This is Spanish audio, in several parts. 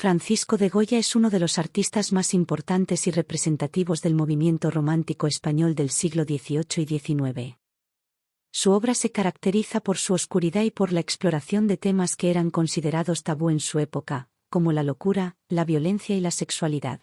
Francisco de Goya es uno de los artistas más importantes y representativos del movimiento romántico español del siglo XVIII y XIX. Su obra se caracteriza por su oscuridad y por la exploración de temas que eran considerados tabú en su época, como la locura, la violencia y la sexualidad.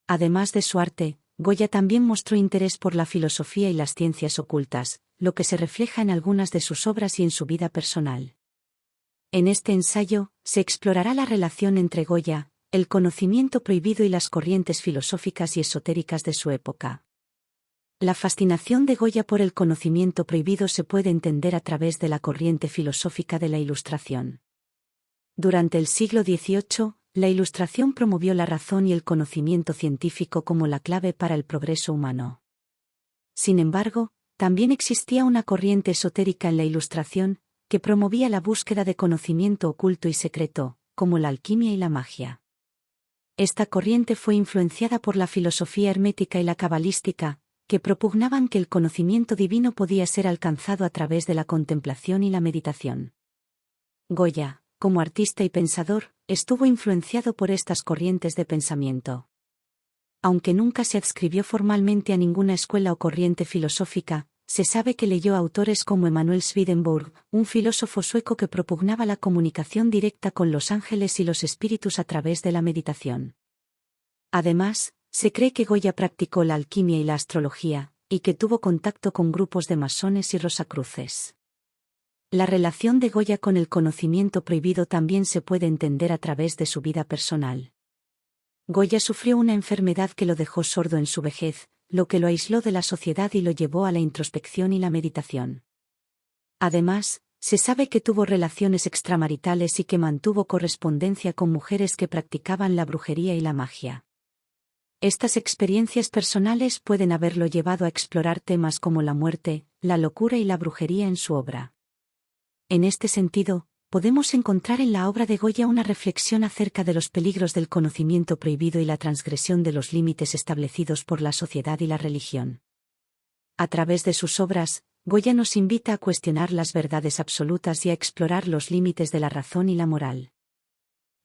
Además de su arte, Goya también mostró interés por la filosofía y las ciencias ocultas, lo que se refleja en algunas de sus obras y en su vida personal. En este ensayo, se explorará la relación entre Goya, el conocimiento prohibido y las corrientes filosóficas y esotéricas de su época. La fascinación de Goya por el conocimiento prohibido se puede entender a través de la corriente filosófica de la Ilustración. Durante el siglo XVIII, la Ilustración promovió la razón y el conocimiento científico como la clave para el progreso humano. Sin embargo, también existía una corriente esotérica en la Ilustración, que promovía la búsqueda de conocimiento oculto y secreto, como la alquimia y la magia. Esta corriente fue influenciada por la filosofía hermética y la cabalística, que propugnaban que el conocimiento divino podía ser alcanzado a través de la contemplación y la meditación. Goya, como artista y pensador, estuvo influenciado por estas corrientes de pensamiento. Aunque nunca se adscribió formalmente a ninguna escuela o corriente filosófica, se sabe que leyó a autores como Emanuel Swedenborg, un filósofo sueco que propugnaba la comunicación directa con los ángeles y los espíritus a través de la meditación. Además, se cree que Goya practicó la alquimia y la astrología, y que tuvo contacto con grupos de masones y rosacruces. La relación de Goya con el conocimiento prohibido también se puede entender a través de su vida personal. Goya sufrió una enfermedad que lo dejó sordo en su vejez, lo que lo aisló de la sociedad y lo llevó a la introspección y la meditación. Además, se sabe que tuvo relaciones extramaritales y que mantuvo correspondencia con mujeres que practicaban la brujería y la magia. Estas experiencias personales pueden haberlo llevado a explorar temas como la muerte, la locura y la brujería en su obra. En este sentido, podemos encontrar en la obra de Goya una reflexión acerca de los peligros del conocimiento prohibido y la transgresión de los límites establecidos por la sociedad y la religión. A través de sus obras, Goya nos invita a cuestionar las verdades absolutas y a explorar los límites de la razón y la moral.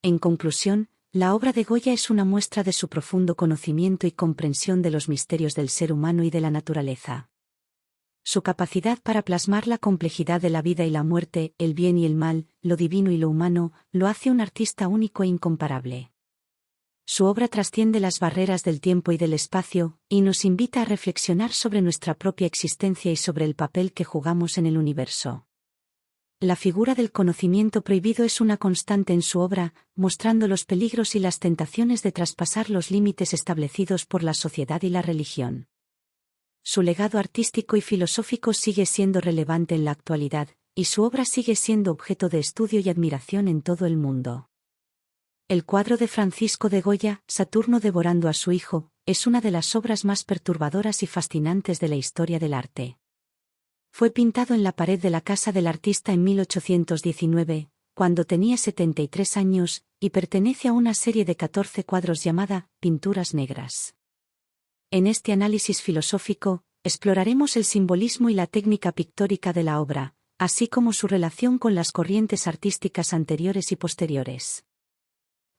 En conclusión, la obra de Goya es una muestra de su profundo conocimiento y comprensión de los misterios del ser humano y de la naturaleza. Su capacidad para plasmar la complejidad de la vida y la muerte, el bien y el mal, lo divino y lo humano, lo hace un artista único e incomparable. Su obra trasciende las barreras del tiempo y del espacio, y nos invita a reflexionar sobre nuestra propia existencia y sobre el papel que jugamos en el universo. La figura del conocimiento prohibido es una constante en su obra, mostrando los peligros y las tentaciones de traspasar los límites establecidos por la sociedad y la religión. Su legado artístico y filosófico sigue siendo relevante en la actualidad, y su obra sigue siendo objeto de estudio y admiración en todo el mundo. El cuadro de Francisco de Goya, Saturno devorando a su hijo, es una de las obras más perturbadoras y fascinantes de la historia del arte. Fue pintado en la pared de la casa del artista en 1819, cuando tenía 73 años, y pertenece a una serie de 14 cuadros llamada Pinturas Negras. En este análisis filosófico, exploraremos el simbolismo y la técnica pictórica de la obra, así como su relación con las corrientes artísticas anteriores y posteriores.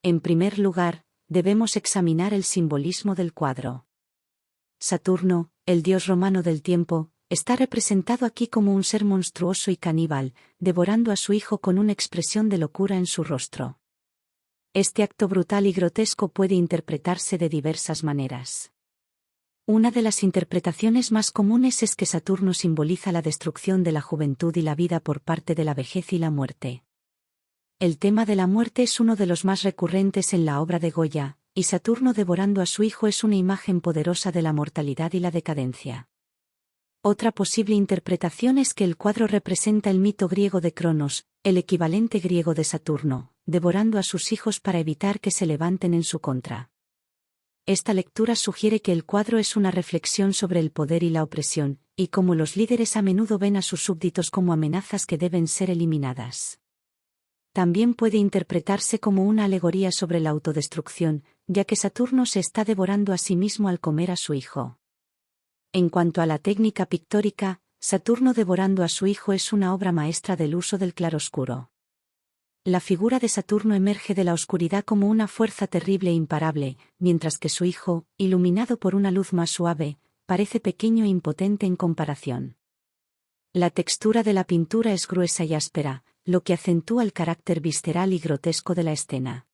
En primer lugar, debemos examinar el simbolismo del cuadro. Saturno, el dios romano del tiempo, está representado aquí como un ser monstruoso y caníbal, devorando a su hijo con una expresión de locura en su rostro. Este acto brutal y grotesco puede interpretarse de diversas maneras. Una de las interpretaciones más comunes es que Saturno simboliza la destrucción de la juventud y la vida por parte de la vejez y la muerte. El tema de la muerte es uno de los más recurrentes en la obra de Goya, y Saturno devorando a su hijo es una imagen poderosa de la mortalidad y la decadencia. Otra posible interpretación es que el cuadro representa el mito griego de Cronos, el equivalente griego de Saturno, devorando a sus hijos para evitar que se levanten en su contra. Esta lectura sugiere que el cuadro es una reflexión sobre el poder y la opresión, y cómo los líderes a menudo ven a sus súbditos como amenazas que deben ser eliminadas. También puede interpretarse como una alegoría sobre la autodestrucción, ya que Saturno se está devorando a sí mismo al comer a su hijo. En cuanto a la técnica pictórica, Saturno devorando a su hijo es una obra maestra del uso del claroscuro. La figura de Saturno emerge de la oscuridad como una fuerza terrible e imparable, mientras que su hijo, iluminado por una luz más suave, parece pequeño e impotente en comparación. La textura de la pintura es gruesa y áspera, lo que acentúa el carácter visceral y grotesco de la escena.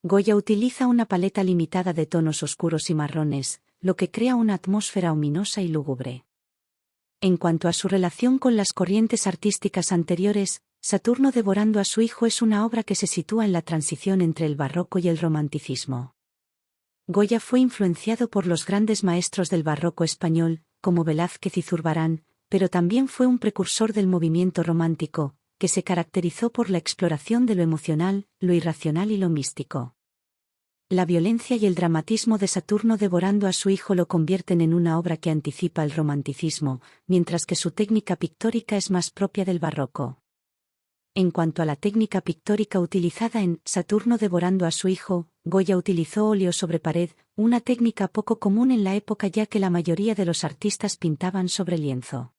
Goya utiliza una paleta limitada de tonos oscuros y marrones, lo que crea una atmósfera ominosa y lúgubre. En cuanto a su relación con las corrientes artísticas anteriores, Saturno devorando a su hijo es una obra que se sitúa en la transición entre el barroco y el romanticismo. Goya fue influenciado por los grandes maestros del barroco español, como Velázquez y Zurbarán, pero también fue un precursor del movimiento romántico, que se caracterizó por la exploración de lo emocional, lo irracional y lo místico. La violencia y el dramatismo de Saturno devorando a su hijo lo convierten en una obra que anticipa el romanticismo, mientras que su técnica pictórica es más propia del barroco. En cuanto a la técnica pictórica utilizada en Saturno devorando a su hijo, Goya utilizó óleo sobre pared, una técnica poco común en la época ya que la mayoría de los artistas pintaban sobre lienzo.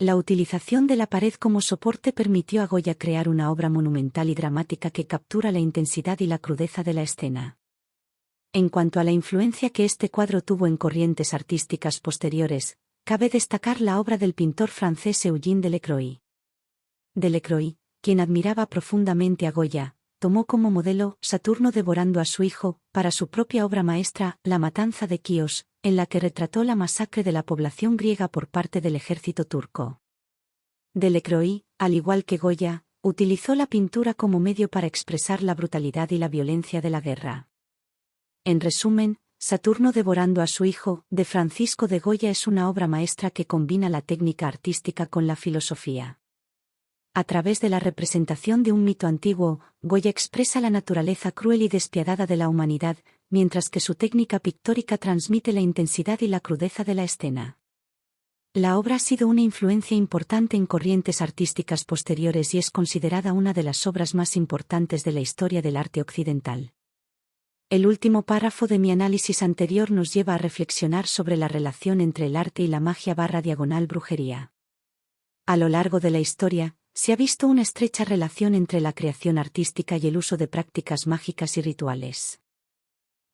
La utilización de la pared como soporte permitió a Goya crear una obra monumental y dramática que captura la intensidad y la crudeza de la escena. En cuanto a la influencia que este cuadro tuvo en corrientes artísticas posteriores, cabe destacar la obra del pintor francés Eugène Delacroix. Delacroix, quien admiraba profundamente a Goya, tomó como modelo Saturno devorando a su hijo, para su propia obra maestra, La matanza de Quíos, en la que retrató la masacre de la población griega por parte del ejército turco. Delacroix, al igual que Goya, utilizó la pintura como medio para expresar la brutalidad y la violencia de la guerra. En resumen, Saturno devorando a su hijo, de Francisco de Goya es una obra maestra que combina la técnica artística con la filosofía. A través de la representación de un mito antiguo, Goya expresa la naturaleza cruel y despiadada de la humanidad, mientras que su técnica pictórica transmite la intensidad y la crudeza de la escena. La obra ha sido una influencia importante en corrientes artísticas posteriores y es considerada una de las obras más importantes de la historia del arte occidental. El último párrafo de mi análisis anterior nos lleva a reflexionar sobre la relación entre el arte y la magia/brujería. A lo largo de la historia, se ha visto una estrecha relación entre la creación artística y el uso de prácticas mágicas y rituales.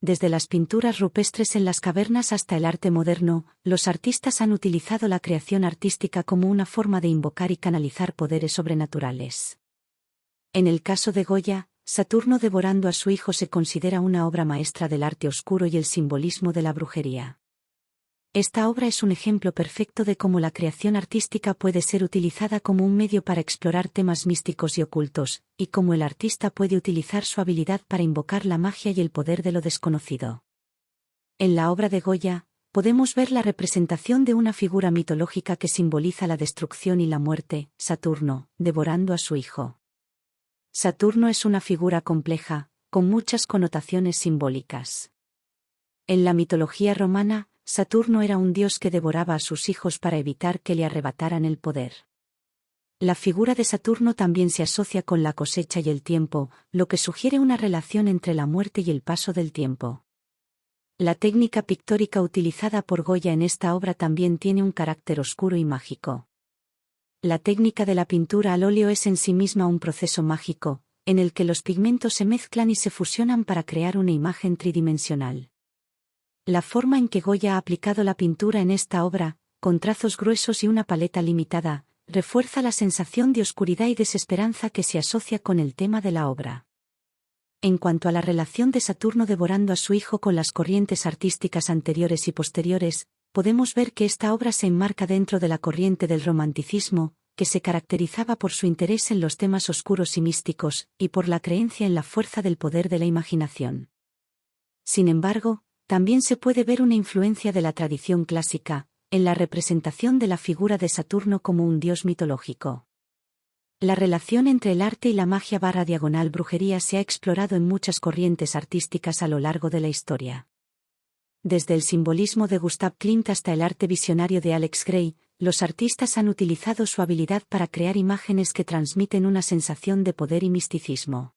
Desde las pinturas rupestres en las cavernas hasta el arte moderno, los artistas han utilizado la creación artística como una forma de invocar y canalizar poderes sobrenaturales. En el caso de Goya, Saturno devorando a su hijo se considera una obra maestra del arte oscuro y el simbolismo de la brujería. Esta obra es un ejemplo perfecto de cómo la creación artística puede ser utilizada como un medio para explorar temas místicos y ocultos, y cómo el artista puede utilizar su habilidad para invocar la magia y el poder de lo desconocido. En la obra de Goya, podemos ver la representación de una figura mitológica que simboliza la destrucción y la muerte, Saturno, devorando a su hijo. Saturno es una figura compleja, con muchas connotaciones simbólicas. En la mitología romana, Saturno era un dios que devoraba a sus hijos para evitar que le arrebataran el poder. La figura de Saturno también se asocia con la cosecha y el tiempo, lo que sugiere una relación entre la muerte y el paso del tiempo. La técnica pictórica utilizada por Goya en esta obra también tiene un carácter oscuro y mágico. La técnica de la pintura al óleo es en sí misma un proceso mágico, en el que los pigmentos se mezclan y se fusionan para crear una imagen tridimensional. La forma en que Goya ha aplicado la pintura en esta obra, con trazos gruesos y una paleta limitada, refuerza la sensación de oscuridad y desesperanza que se asocia con el tema de la obra. En cuanto a la relación de Saturno devorando a su hijo con las corrientes artísticas anteriores y posteriores, podemos ver que esta obra se enmarca dentro de la corriente del romanticismo, que se caracterizaba por su interés en los temas oscuros y místicos, y por la creencia en la fuerza del poder de la imaginación. Sin embargo, también se puede ver una influencia de la tradición clásica, en la representación de la figura de Saturno como un dios mitológico. La relación entre el arte y la magia/brujería se ha explorado en muchas corrientes artísticas a lo largo de la historia. Desde el simbolismo de Gustav Klimt hasta el arte visionario de Alex Grey, los artistas han utilizado su habilidad para crear imágenes que transmiten una sensación de poder y misticismo.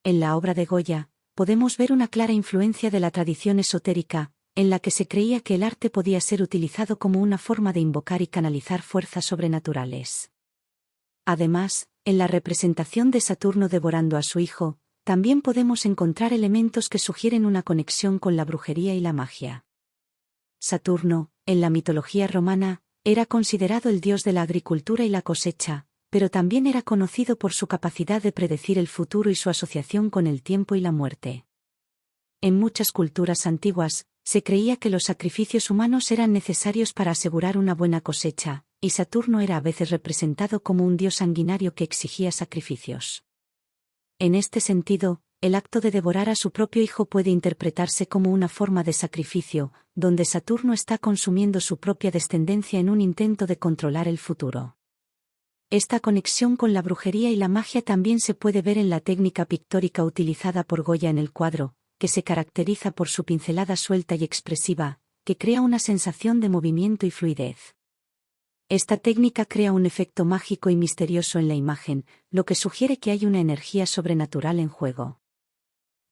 En la obra de Goya, podemos ver una clara influencia de la tradición esotérica, en la que se creía que el arte podía ser utilizado como una forma de invocar y canalizar fuerzas sobrenaturales. Además, En la representación de Saturno devorando a su hijo, también podemos encontrar elementos que sugieren una conexión con la brujería y la magia. Saturno, en la mitología romana, era considerado el dios de la agricultura y la cosecha, pero también era conocido por su capacidad de predecir el futuro y su asociación con el tiempo y la muerte. En muchas culturas antiguas, se creía que los sacrificios humanos eran necesarios para asegurar una buena cosecha, y Saturno era a veces representado como un dios sanguinario que exigía sacrificios. En este sentido, el acto de devorar a su propio hijo puede interpretarse como una forma de sacrificio, donde Saturno está consumiendo su propia descendencia en un intento de controlar el futuro. Esta conexión con la brujería y la magia también se puede ver en la técnica pictórica utilizada por Goya en el cuadro, que se caracteriza por su pincelada suelta y expresiva, que crea una sensación de movimiento y fluidez. Esta técnica crea un efecto mágico y misterioso en la imagen, lo que sugiere que hay una energía sobrenatural en juego.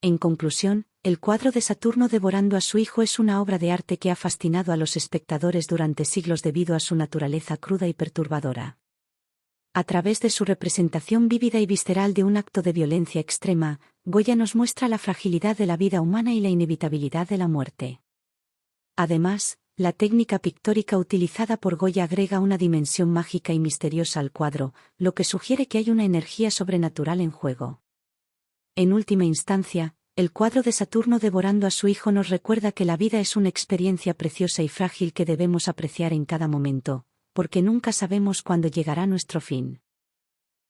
En conclusión, el cuadro de Saturno devorando a su hijo es una obra de arte que ha fascinado a los espectadores durante siglos debido a su naturaleza cruda y perturbadora. A través de su representación vívida y visceral de un acto de violencia extrema, Goya nos muestra la fragilidad de la vida humana y la inevitabilidad de la muerte. Además, la técnica pictórica utilizada por Goya agrega una dimensión mágica y misteriosa al cuadro, lo que sugiere que hay una energía sobrenatural en juego. En última instancia, el cuadro de Saturno devorando a su hijo nos recuerda que la vida es una experiencia preciosa y frágil que debemos apreciar en cada momento, porque nunca sabemos cuándo llegará nuestro fin.